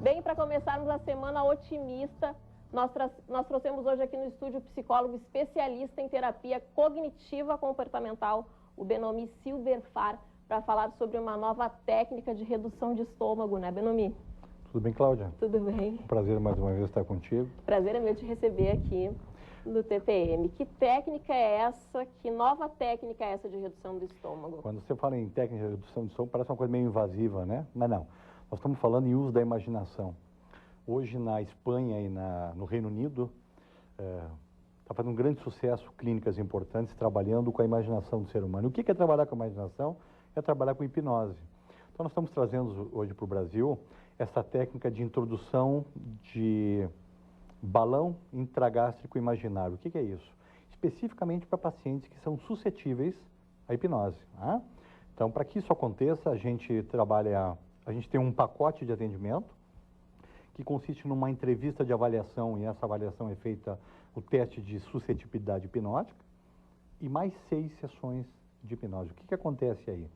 Bem, para começarmos a semana otimista, nós trouxemos hoje aqui no estúdio o psicólogo especialista em terapia cognitiva comportamental, o Benomi Silverfar, para falar sobre uma nova técnica de redução de estômago, né, Benomi? Tudo bem, Cláudia? Tudo bem. Prazer mais uma vez estar contigo. Prazer é meu te receber aqui no TPM. Que técnica é essa? Que nova técnica é essa de redução do estômago? Quando você fala em técnica de redução de estômago, parece uma coisa meio invasiva, né? Mas não. Nós estamos falando em uso da imaginação. Hoje, na Espanha e no Reino Unido, está fazendo um grande sucesso clínicas importantes trabalhando com a imaginação do ser humano. O que é trabalhar com a imaginação? É trabalhar com hipnose. Então, nós estamos trazendo hoje para o Brasil essa técnica de introdução de balão intragástrico imaginário. O que é isso? Especificamente para pacientes que são suscetíveis à hipnose. Né? Então, para que isso aconteça, a gente tem um pacote de atendimento que consiste numa entrevista de avaliação, e essa avaliação é feita o teste de suscetibilidade hipnótica, e mais 6 sessões de hipnose. O que acontece aí?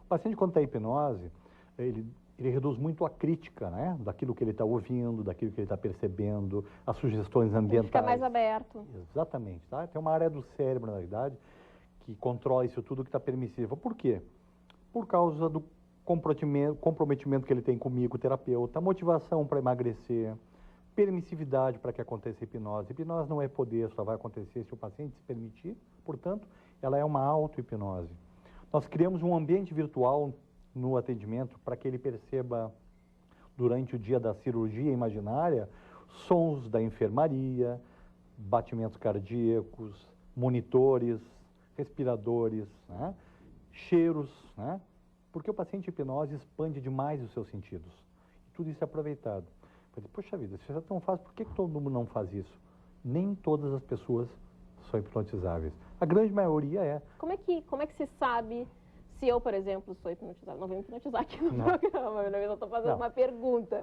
O paciente, quando está em hipnose, ele reduz muito a crítica, né? Daquilo que ele está ouvindo, daquilo que ele está percebendo, as sugestões ambientais. Ele fica mais aberto. Exatamente. Tá? Tem uma área do cérebro, na verdade, que controla isso tudo que está permissível. Por quê? Por causa do comprometimento que ele tem comigo, o terapeuta, motivação para emagrecer, permissividade para que aconteça a hipnose. Hipnose não é poder, só vai acontecer se o paciente se permitir, portanto, ela é uma auto-hipnose. Nós criamos um ambiente virtual no atendimento para que ele perceba, durante o dia da cirurgia imaginária, sons da enfermaria, batimentos cardíacos, monitores, respiradores, né? Cheiros, né? Porque o paciente hipnose expande demais os seus sentidos. E tudo isso é aproveitado. Poxa vida, se isso é tão fácil, por que todo mundo não faz isso? Nem todas as pessoas são hipnotizáveis. A grande maioria é. Como é que se sabe se eu, por exemplo, sou hipnotizada? Não vou me hipnotizar aqui no programa, eu estou fazendo uma pergunta.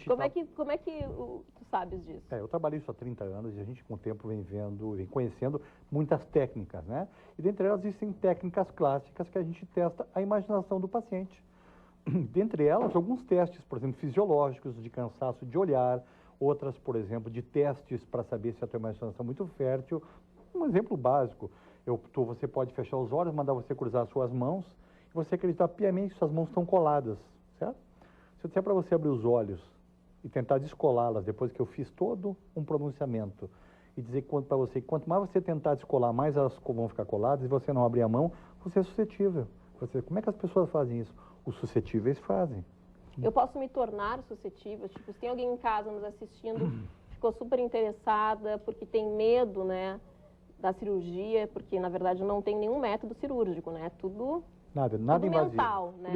Como é que tu sabes disso? Eu trabalhei isso há 30 anos e a gente com o tempo vem conhecendo muitas técnicas, né? E dentre elas existem técnicas clássicas que a gente testa a imaginação do paciente. Dentre elas, alguns testes, por exemplo, fisiológicos, de cansaço de olhar, outras, por exemplo, de testes para saber se a tua imaginação é muito fértil. Um exemplo básico, você pode fechar os olhos, mandar você cruzar as suas mãos, e você acreditar piamente que suas mãos estão coladas, certo? Se eu disser para você abrir os olhos e tentar descolá-las, depois que eu fiz todo um pronunciamento, e dizer para você que quanto mais você tentar descolar, mais elas vão ficar coladas, e você não abrir a mão, você é suscetível. Como é que as pessoas fazem isso? Os suscetíveis fazem. Eu posso me tornar suscetível? Tipo, se tem alguém em casa nos assistindo, ficou super interessada, porque tem medo, né, da cirurgia, porque, na verdade, não tem nenhum método cirúrgico, né? Tudo invasivo. Mental, né?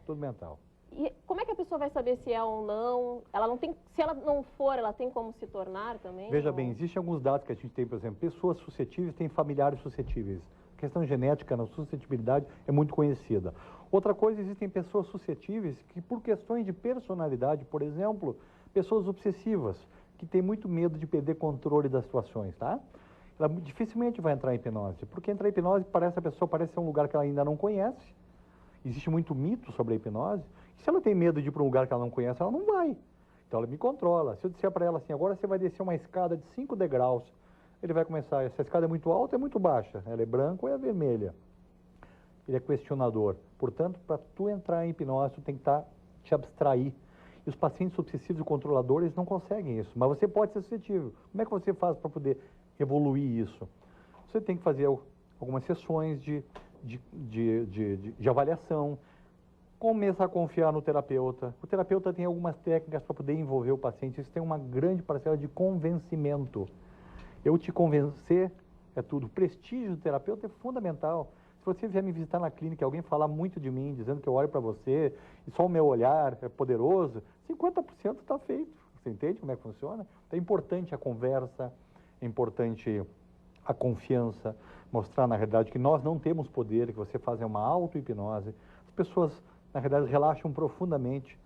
Tudo mental. E como é que a pessoa vai saber se é ou não? Ela não tem, se ela não for, ela tem como se tornar também? Veja bem, existem alguns dados que a gente tem, por exemplo, pessoas suscetíveis têm familiares suscetíveis. A questão genética na suscetibilidade é muito conhecida. Outra coisa, existem pessoas suscetíveis que, por questões de personalidade, por exemplo, pessoas obsessivas, que têm muito medo de perder controle das situações, tá? Ela dificilmente vai entrar em hipnose, porque entrar em hipnose a pessoa parece ser um lugar que ela ainda não conhece. Existe muito mito sobre a hipnose. E se ela tem medo de ir para um lugar que ela não conhece, ela não vai. Então ela me controla. Se eu disser para ela assim, agora você vai descer uma escada de 5 degraus, ele vai começar, essa escada é muito alta ou é muito baixa? Ela é branca ou é vermelha? Ele é questionador. Portanto, para tu entrar em hipnose, tu tem que te abstrair. E os pacientes obsessivos e controladores não conseguem isso. Mas você pode ser suscetível. Como é que você faz para poder evoluir isso? Você tem que fazer algumas sessões de avaliação, começa a confiar no terapeuta. O terapeuta tem algumas técnicas para poder envolver o paciente. Isso tem uma grande parcela de convencimento. Eu te convencer é tudo. O prestígio do terapeuta é fundamental. Se você vier me visitar na clínica e alguém falar muito de mim, dizendo que eu olho para você e só o meu olhar é poderoso, 50% está feito. Você entende como é que funciona? Então, é importante a conversa, é importante a confiança, mostrar, na realidade, que nós não temos poder, que você faz uma auto-hipnose. As pessoas, na realidade, relaxam profundamente.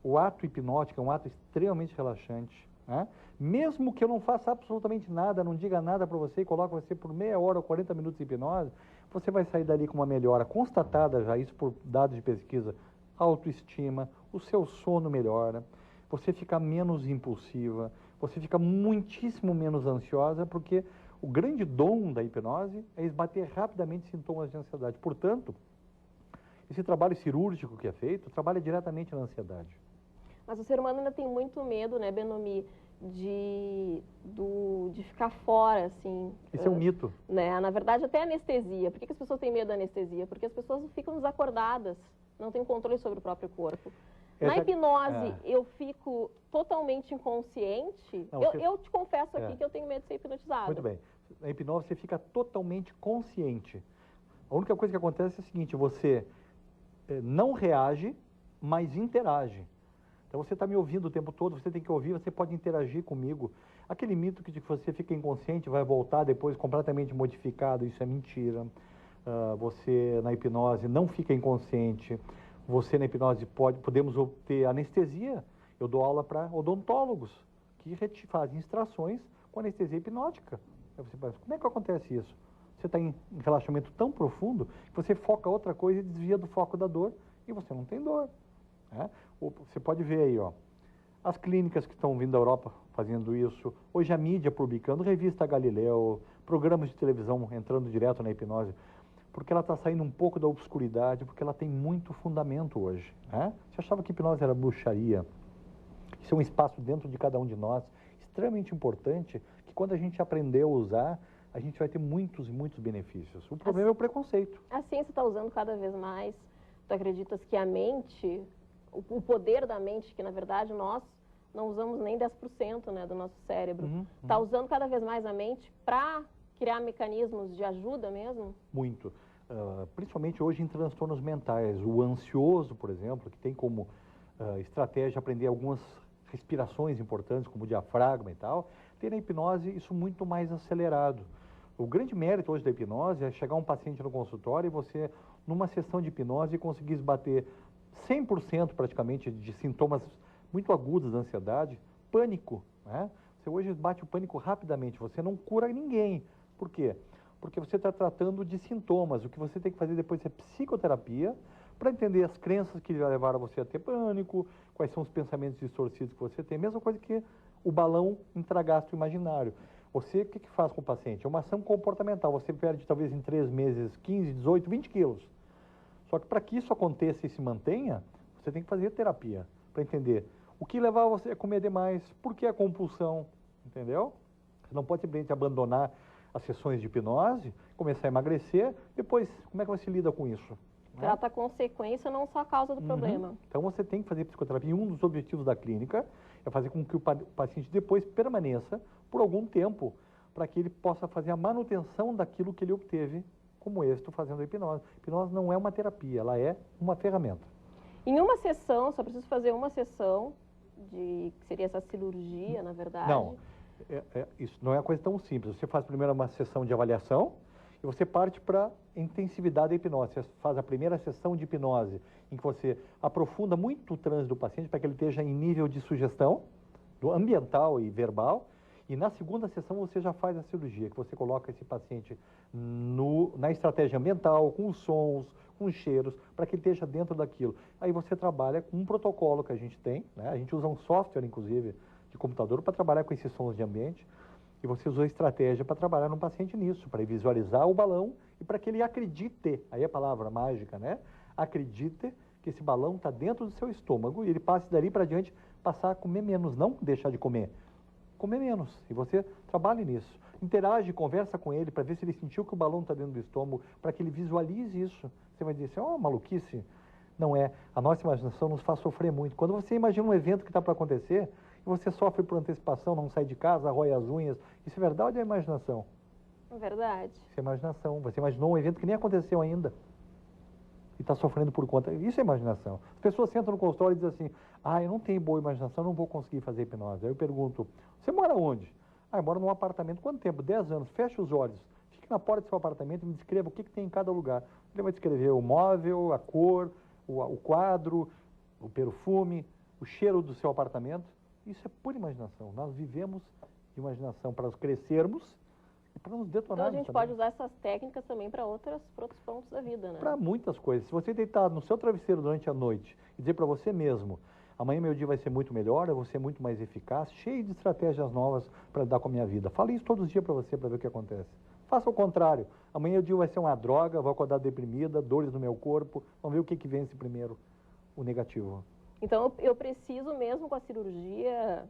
O ato hipnótico é um ato extremamente relaxante, né? Mesmo que eu não faça absolutamente nada, não diga nada para você e coloque você por meia hora ou 40 minutos de hipnose, você vai sair dali com uma melhora constatada já, isso por dados de pesquisa, autoestima, o seu sono melhora, você fica menos impulsiva, você fica muitíssimo menos ansiosa, porque o grande dom da hipnose é esbater rapidamente sintomas de ansiedade. Portanto, esse trabalho cirúrgico que é feito trabalha diretamente na ansiedade. Mas o ser humano ainda tem muito medo, né, Benomi, de ficar fora, assim. Isso é um mito. Né? Na verdade, até anestesia. Por que as pessoas têm medo da anestesia? Porque as pessoas ficam desacordadas, não têm controle sobre o próprio corpo. Na hipnose, eu fico totalmente inconsciente. Não, eu te confesso aqui que eu tenho medo de ser hipnotizada. Muito bem. Na hipnose, você fica totalmente consciente. A única coisa que acontece é o seguinte, você não reage, mas interage. Então, você está me ouvindo o tempo todo, você tem que ouvir, você pode interagir comigo. Aquele mito que você fica inconsciente, vai voltar depois completamente modificado, isso é mentira. Você, na hipnose, não fica inconsciente. Você, na hipnose, podemos obter anestesia. Eu dou aula para odontólogos, que fazem extrações com anestesia hipnótica. Aí você pensa, como é que acontece isso? Você está em relaxamento tão profundo que você foca outra coisa e desvia do foco da dor e você não tem dor. Né? Você pode ver aí, ó, as clínicas que estão vindo da Europa fazendo isso, hoje a mídia publicando, revista Galileu, programas de televisão entrando direto na hipnose, porque ela está saindo um pouco da obscuridade, porque ela tem muito fundamento hoje. Né? Você achava que hipnose era bruxaria? Isso é um espaço dentro de cada um de nós, extremamente importante, que quando a gente aprender a usar, a gente vai ter muitos e muitos benefícios. O problema é o preconceito. A ciência está usando cada vez mais. Tu acreditas que a mente, o poder da mente, que na verdade nós não usamos nem 10%, né, do nosso cérebro, está usando cada vez mais a mente para criar mecanismos de ajuda mesmo? Muito. Principalmente hoje em transtornos mentais. O ansioso, por exemplo, que tem como estratégia aprender algumas respirações importantes, como o diafragma e tal, tem na hipnose isso muito mais acelerado. O grande mérito hoje da hipnose é chegar um paciente no consultório e você, numa sessão de hipnose, conseguir esbater 100% praticamente de sintomas muito agudos da ansiedade, pânico, né? Você hoje esbate o pânico rapidamente, você não cura ninguém. Por quê? Porque você está tratando de sintomas. O que você tem que fazer depois é psicoterapia para entender as crenças que levaram você a ter pânico, quais são os pensamentos distorcidos que você tem. Mesma coisa que o balão intragasto imaginário. Você, o que faz com o paciente? É uma ação comportamental. Você perde talvez em 3 meses 15, 18, 20 quilos. Só que para que isso aconteça e se mantenha, você tem que fazer terapia para entender o que levava você a comer demais, por que a compulsão, entendeu? Você não pode simplesmente abandonar as sessões de hipnose, começar a emagrecer, depois, como é que você lida com isso? Trata a consequência, não só a causa do problema. Então, você tem que fazer psicoterapia. E um dos objetivos da clínica é fazer com que o paciente depois permaneça por algum tempo, para que ele possa fazer a manutenção daquilo que ele obteve como êxito fazendo a hipnose. A hipnose não é uma terapia, ela é uma ferramenta. Em uma sessão, só preciso fazer uma sessão, que seria essa cirurgia, na verdade? Não, isso não é uma coisa tão simples. Você faz primeiro uma sessão de avaliação e você parte para a intensividade da hipnose. Você faz a primeira sessão de hipnose, em que você aprofunda muito o transe do paciente para que ele esteja em nível de sugestão, do ambiental e verbal. E na segunda sessão você já faz a cirurgia, que você coloca esse paciente na estratégia ambiental, com os sons, com os cheiros, para que ele esteja dentro daquilo. Aí você trabalha com um protocolo que a gente tem, né? A gente usa um software, inclusive, de computador para trabalhar com esses sons de ambiente. E você usou a estratégia para trabalhar no paciente nisso, para visualizar o balão e para que ele acredite, aí é a palavra mágica, né? Acredite que esse balão está dentro do seu estômago e ele passe dali para diante, passar a comer menos, não deixar de comer. Comer menos, e você trabalhe nisso. Interage, conversa com ele para ver se ele sentiu que o balão está dentro do estômago, para que ele visualize isso. Você vai dizer assim, ó, maluquice. Não é. A nossa imaginação nos faz sofrer muito. Quando você imagina um evento que está para acontecer, e você sofre por antecipação, não sai de casa, rói as unhas, isso é verdade ou é imaginação? É verdade. Isso é imaginação. Você imaginou um evento que nem aconteceu ainda. E está sofrendo por conta. Isso é imaginação. As pessoas sentam no consultório e dizem assim, eu não tenho boa imaginação, não vou conseguir fazer hipnose. Aí eu pergunto, você mora onde? Eu moro num apartamento. Quanto tempo? 10 anos. Feche os olhos. Fique na porta do seu apartamento e me descreva o que tem em cada lugar. Ele vai descrever o móvel, a cor, o quadro, o perfume, o cheiro do seu apartamento. Isso é pura imaginação. Nós vivemos de imaginação para crescermos e para nos detonarmos. Então a gente pode usar essas técnicas também para outros pontos da vida, né? Para muitas coisas. Se você deitar no seu travesseiro durante a noite e dizer para você mesmo, Amanhã meu dia vai ser muito melhor, eu vou ser muito mais eficaz, cheio de estratégias novas para lidar com a minha vida. Fale isso todos os dias para você, para ver o que acontece. Faça o contrário. Amanhã o dia vai ser uma droga, vou acordar deprimida, dores no meu corpo. Vamos ver o que vence primeiro, o negativo. Então, eu preciso mesmo com a cirurgia,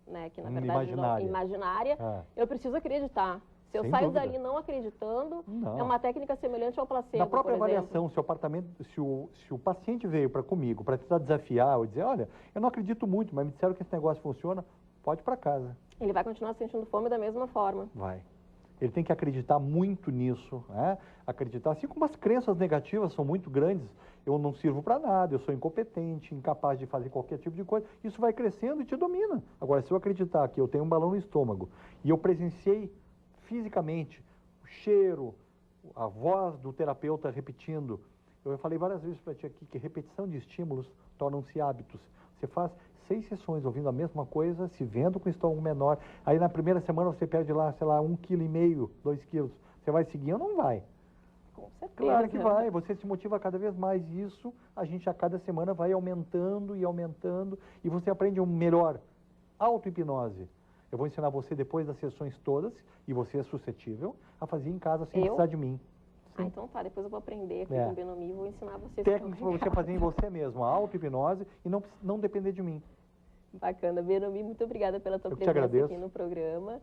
né, que na verdade imaginária, eu preciso acreditar. Se eu saio dali não acreditando, é uma técnica semelhante ao placebo, na própria avaliação, se o paciente veio comigo para tentar desafiar ou dizer, olha, eu não acredito muito, mas me disseram que esse negócio funciona, pode ir para casa. Ele vai continuar sentindo fome da mesma forma. Vai. Ele tem que acreditar muito nisso, né? Acreditar, assim como as crenças negativas são muito grandes, eu não sirvo para nada, eu sou incompetente, incapaz de fazer qualquer tipo de coisa, isso vai crescendo e te domina. Agora, se eu acreditar que eu tenho um balão no estômago e eu presenciei fisicamente o cheiro, a voz do terapeuta repetindo, eu falei várias vezes para ti aqui que repetição de estímulos tornam-se hábitos. Você faz 6 sessões ouvindo a mesma coisa, se vendo com o estômago menor, aí na primeira semana você perde lá, sei lá, 1,5 kg, 2 kg. Você vai seguir ou não vai? Com certeza. Claro que vai, você se motiva cada vez mais. Isso a gente a cada semana vai aumentando e aumentando e você aprende um melhor. Auto-hipnose. Eu vou ensinar você depois das sessões todas, e você é suscetível, a fazer em casa sem precisar de mim. Ah, então tá, depois eu vou aprender aqui com o Benomi e vou ensinar você. Técnicas para você fazer em você mesmo, a auto-hipnose e não depender de mim. Bacana. Benomi, muito obrigada pela tua presença aqui no programa.